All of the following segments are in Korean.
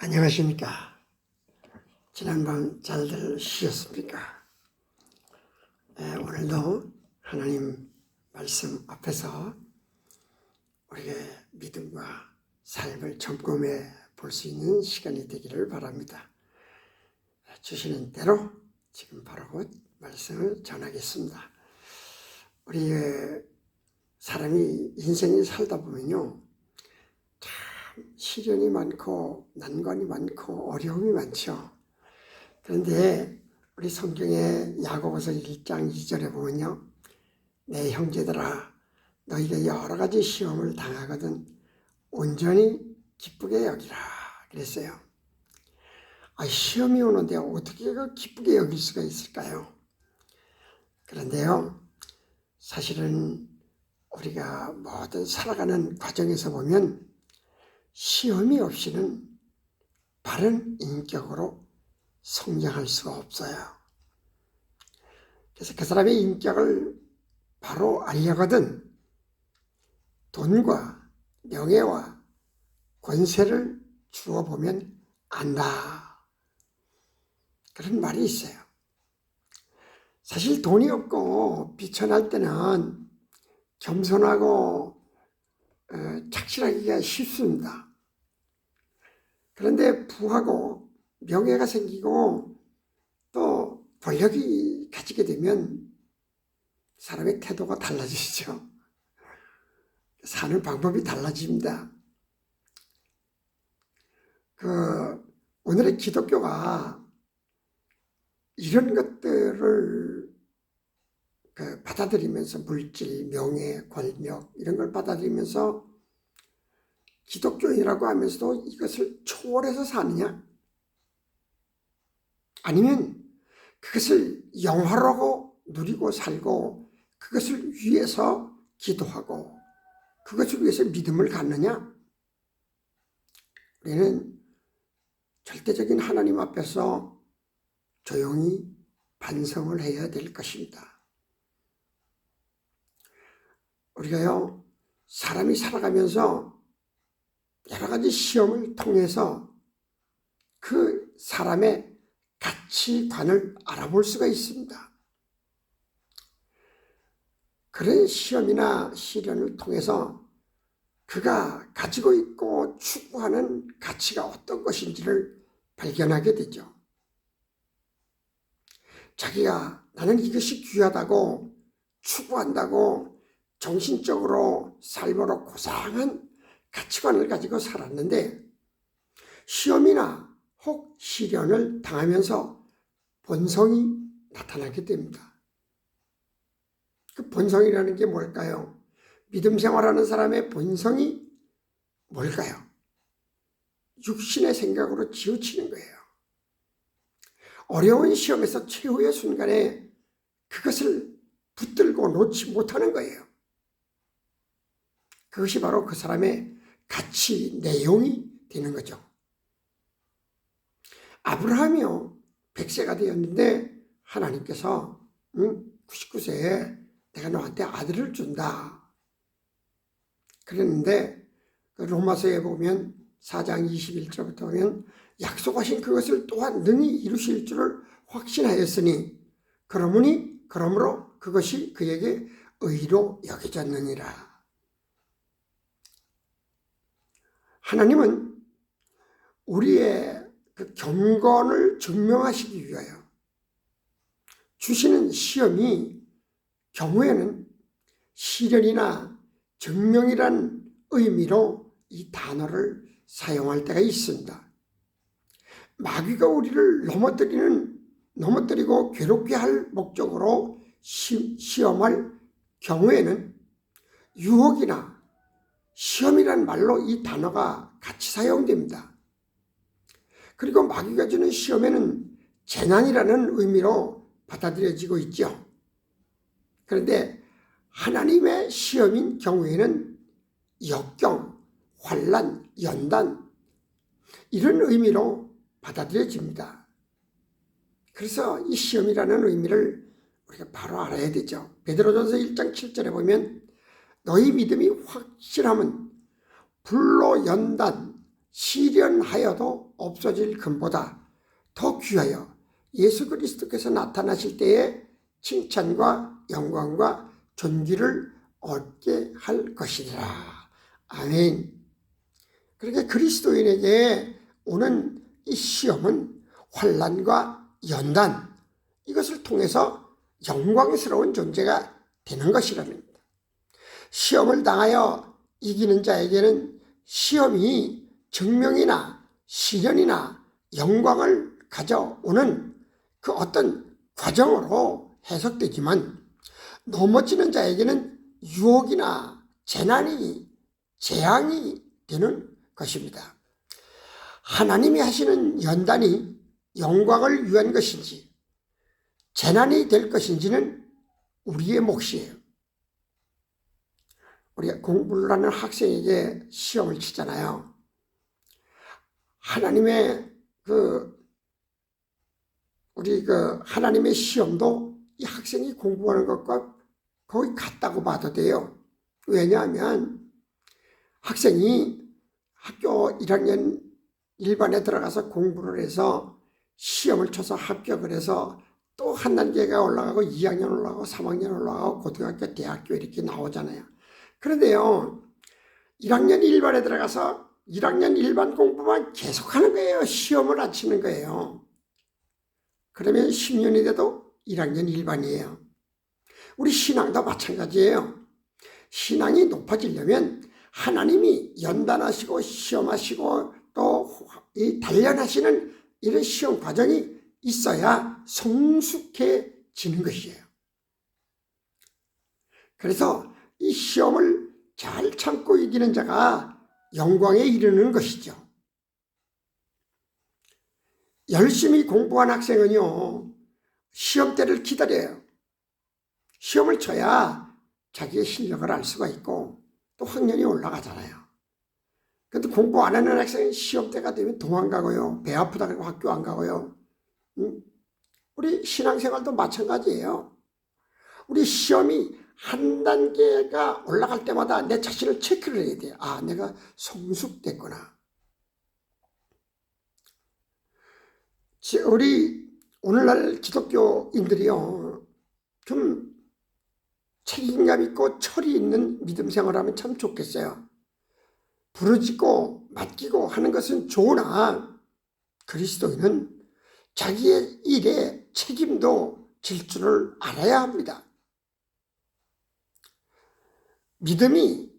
안녕하십니까. 지난밤 잘들 쉬셨습니까? 오늘도 하나님 말씀 앞에서 우리의 믿음과 삶을 점검해 볼 수 있는 시간이 되기를 바랍니다. 주시는 대로 지금 바로 곧 말씀을 전하겠습니다. 우리 사람이 인생을 살다 보면요, 참 시련이 많고 난관이 많고 어려움이 많죠. 그런데 우리 성경의 야고보서 1장 2절에 보면요, 내 형제들아 너희가 여러 가지 시험을 당하거든 온전히 기쁘게 여기라 그랬어요. 시험이 오는데 어떻게 기쁘게 여길 수가 있을까요? 그런데요, 사실은 우리가 모든 살아가는 과정에서 보면 시험이 없이는 바른 인격으로 성장할 수가 없어요. 그래서 그 사람의 인격을 바로 알려거든 돈과 명예와 권세를 주어보면 안다, 그런 말이 있어요. 사실 돈이 없고 비천할 때는 겸손하고 착실하기가 쉽습니다. 그런데 부하고 명예가 생기고 또 권력이 가지게 되면 사람의 태도가 달라지죠. 사는 방법이 달라집니다. 오늘의 기독교가 이런 것들을 받아들이면서 물질, 명예, 권력 이런 걸 받아들이면서 기독교인이라고 하면서도 이것을 초월해서 사느냐? 아니면 그것을 영화로고 누리고 살고 그것을 위해서 기도하고 그것을 위해서 믿음을 갖느냐? 우리는 절대적인 하나님 앞에서 조용히 반성을 해야 될 것입니다. 우리가요, 사람이 살아가면서 여러 가지 시험을 통해서 그 사람의 가치관을 알아볼 수가 있습니다. 그런 시험이나 시련을 통해서 그가 가지고 있고 추구하는 가치가 어떤 것인지를 발견하게 되죠. 자기가 나는 이것이 귀하다고 추구한다고 정신적으로 삶으로 고상한 가치관을 가지고 살았는데 시험이나 혹 시련을 당하면서 본성이 나타나게 됩니다. 그 본성이라는 게 뭘까요? 믿음 생활하는 사람의 본성이 뭘까요? 육신의 생각으로 지우치는 거예요. 어려운 시험에서 최후의 순간에 그것을 붙들고 놓지 못하는 거예요. 그것이 바로 그 사람의 가치 내용이 되는 거죠. 아브라함이요, 100세가 되었는데 하나님께서 99세에 내가 너한테 아들을 준다 그랬는데 로마서에 보면 4장 21절부터 보면 약속하신 그것을 또한 능히 이루실 줄을 확신하였으니 그러므로 그것이 그에게 의로 여겨졌느니라. 하나님은 우리의 그 경건을 증명하시기 위하여 주시는 시험이 경우에는 시련이나 증명이란 의미로 이 단어를 사용할 때가 있습니다. 마귀가 우리를 넘어뜨리고 괴롭게 할 목적으로 시험할 경우에는 유혹이나 시험이란 말로 이 단어가 같이 사용됩니다. 그리고 마귀가 주는 시험에는 재난이라는 의미로 받아들여지고 있죠. 그런데 하나님의 시험인 경우에는 역경, 환난, 연단 이런 의미로 받아들여집니다. 그래서 이 시험이라는 의미를 우리가 바로 알아야 되죠. 베드로전서 1장 7절에 보면 너희 믿음이 확실함은 불로 연단, 시련하여도 없어질 금보다 더 귀하여 예수 그리스도께서 나타나실 때에 칭찬과 영광과 존귀를 얻게 할 것이니라. 아멘. 그러니까 그리스도인에게 오는 이 시험은 환난과 연단, 이것을 통해서 영광스러운 존재가 되는 것이라는 겁니다. 시험을 당하여 이기는 자에게는 시험이 증명이나 시련이나 영광을 가져오는 그 어떤 과정으로 해석되지만, 넘어지는 자에게는 유혹이나 재난이, 재앙이 되는 것입니다. 하나님이 하시는 연단이 영광을 위한 것인지 재난이 될 것인지는 우리의 몫이에요. 우리가 공부를 하는 학생에게 시험을 치잖아요. 하나님의 하나님의 시험도 이 학생이 공부하는 것과 거의 같다고 봐도 돼요. 왜냐하면 학생이 학교 1학년 1반에 들어가서 공부를 해서 시험을 쳐서 합격을 해서 또 한 단계가 올라가고 2학년 올라가고 3학년 올라가고 고등학교, 대학교 이렇게 나오잖아요. 그런데요, 1학년 1반에 들어가서 1학년 1반 공부만 계속하는 거예요. 시험을 안 치는 거예요. 그러면 10년이 돼도 1학년 1반이에요. 우리 신앙도 마찬가지예요. 신앙이 높아지려면 하나님이 연단하시고 시험하시고 또 이 단련하시는 이런 시험 과정이 있어야 성숙해지는 것이에요. 그래서 이 시험을 잘 참고 이기는 자가 영광에 이르는 것이죠. 열심히 공부한 학생은요, 시험 때를 기다려요. 시험을 쳐야 자기의 실력을 알 수가 있고 또 학년이 올라가잖아요. 근데 공부 안 하는 학생은 시험 때가 되면 도망가고요. 배 아프다 그러고 학교 안 가고요. 우리 신앙생활도 마찬가지예요. 우리 시험이 한 단계가 올라갈 때마다 내 자신을 체크를 해야 돼요. 아, 내가 성숙됐구나. 우리 오늘날 기독교인들이요, 좀 책임감 있고 철이 있는 믿음 생활하면 참 좋겠어요. 부르짖고 맡기고 하는 것은 좋으나 그리스도인은 자기의 일에 책임도 질 줄을 알아야 합니다. 믿음이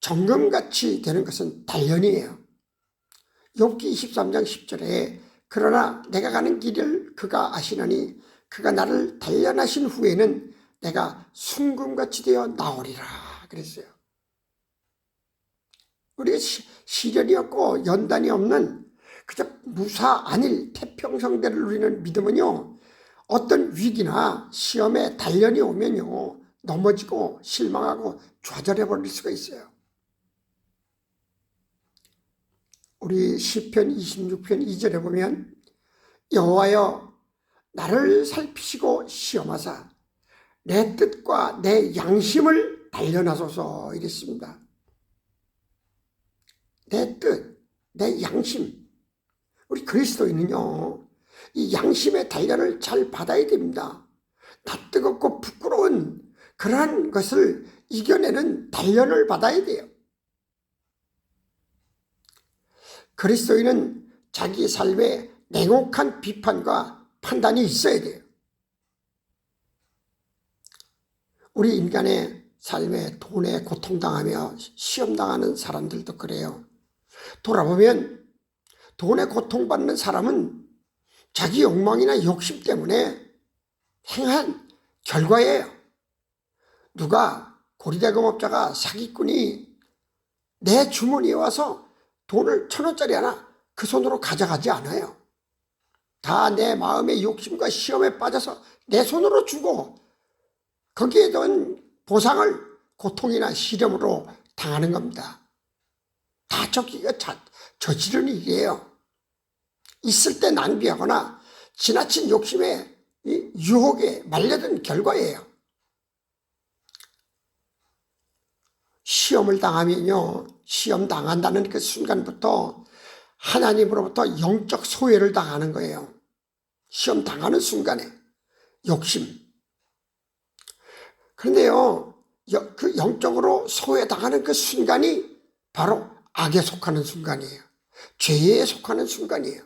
정금같이 되는 것은 단련이에요. 욥기 23장 10절에 그러나 내가 가는 길을 그가 아시나니 그가 나를 단련하신 후에는 내가 순금같이 되어 나오리라 그랬어요. 우리가 시련이 없고 연단이 없는 그저 무사 안일 태평성대를 누리는 믿음은요, 어떤 위기나 시험에 단련이 오면요 넘어지고 실망하고 좌절해버릴 수가 있어요. 우리 시편 26편 2절에 보면 여호와여 나를 살피시고 시험하사 내 뜻과 내 양심을 단련하소서 이랬습니다. 내 뜻, 내 양심. 우리 그리스도인은요, 이 양심의 단련을 잘 받아야 됩니다. 낯뜨겁고 부끄러운 그러한 것을 이겨내는 단련을 받아야 돼요. 그리스도인은 자기 삶에 냉혹한 비판과 판단이 있어야 돼요. 우리 인간의 삶에 돈에 고통당하며 시험당하는 사람들도 그래요. 돌아보면 돈에 고통받는 사람은 자기 욕망이나 욕심 때문에 행한 결과예요. 누가 고리대금업자가 사기꾼이 내 주머니에 와서 돈을 1,000원짜리 하나 그 손으로 가져가지 않아요. 다 내 마음의 욕심과 시험에 빠져서 내 손으로 주고 거기에 대한 보상을 고통이나 시련으로 당하는 겁니다. 다 저기가 저지른 일이에요. 있을 때 낭비하거나 지나친 욕심에 유혹에 말려든 결과예요. 시험을 당하면요, 시험 당한다는 그 순간부터 하나님으로부터 영적 소외를 당하는 거예요. 시험 당하는 순간에 욕심. 그런데요, 그 영적으로 소외당하는 그 순간이 바로 악에 속하는 순간이에요. 죄에 속하는 순간이에요.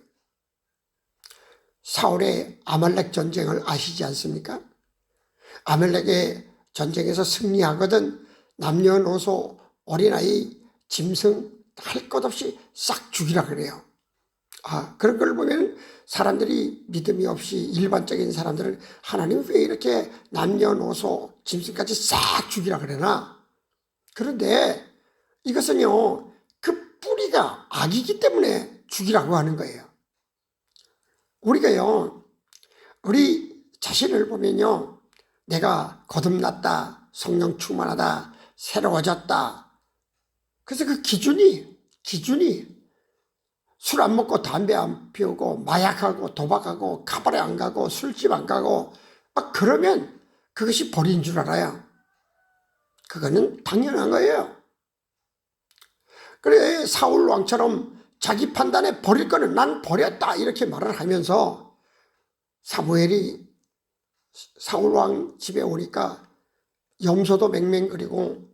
사울의 아말렉 전쟁을 아시지 않습니까? 아말렉의 전쟁에서 승리하거든 남녀노소 어린아이 짐승 할 것 없이 싹 죽이라 그래요. 그런 걸 보면 사람들이 믿음이 없이 일반적인 사람들은 하나님 왜 이렇게 남녀노소 짐승까지 싹 죽이라 그러나? 그런데 이것은요, 그 뿌리가 악이기 때문에 죽이라고 하는 거예요. 우리가요, 우리 자신을 보면요, 내가 거듭났다, 성령 충만하다, 새로워졌다. 그래서 그 기준이 술 안 먹고 담배 안 피우고 마약하고 도박하고 카바레 안 가고 술집 안 가고 막 그러면 그것이 벌인 줄 알아요. 그거는 당연한 거예요. 그래 사울 왕처럼 자기 판단에 버릴 거는 난 버렸다 이렇게 말을 하면서 사무엘이 사울 왕 집에 오니까 염소도 맹맹거리고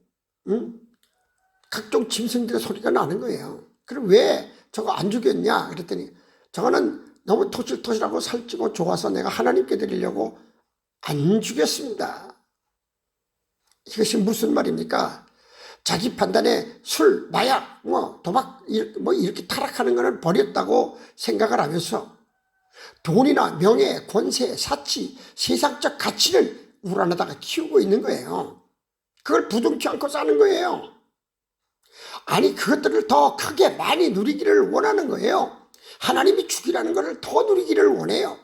각종 짐승들의 소리가 나는 거예요. 그럼 왜 저거 안 죽였냐 그랬더니 저거는 너무 토실토실하고 살찌고 좋아서 내가 하나님께 드리려고 안 죽였습니다. 이것이 무슨 말입니까? 자기 판단에 술, 마약, 도박 이렇게 타락하는 것을 버렸다고 생각을 하면서 돈이나 명예, 권세, 사치, 세상적 가치를 우러나다가 키우고 있는 거예요. 그걸 부둥치 않고 사는 거예요. 아니 그것들을 더 크게 많이 누리기를 원하는 거예요. 하나님이 죽이라는 것을 더 누리기를 원해요.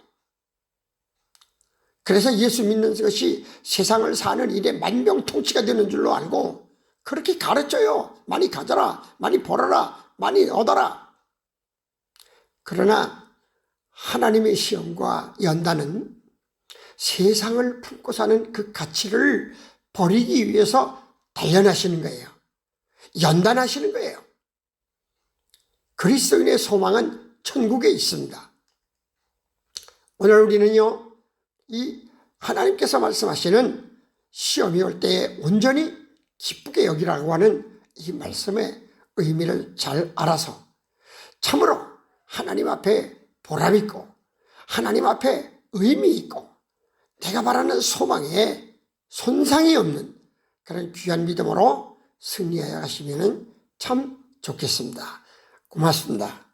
그래서 예수 믿는 것이 세상을 사는 일에 만병통치가 되는 줄로 알고 그렇게 가르쳐요. 많이 가져라, 많이 벌어라, 많이 얻어라. 그러나 하나님의 시험과 연단은 세상을 품고 사는 그 가치를 버리기 위해서 단련하시는 거예요. 연단하시는 거예요. 그리스도인의 소망은 천국에 있습니다. 오늘 우리는요, 이 하나님께서 말씀하시는 시험이 올 때에 온전히 기쁘게 여기라고 하는 이 말씀의 의미를 잘 알아서 참으로 하나님 앞에 보람 있고 하나님 앞에 의미 있고 내가 바라는 소망에 손상이 없는 그런 귀한 믿음으로 승리하여 가시면 참 좋겠습니다. 고맙습니다.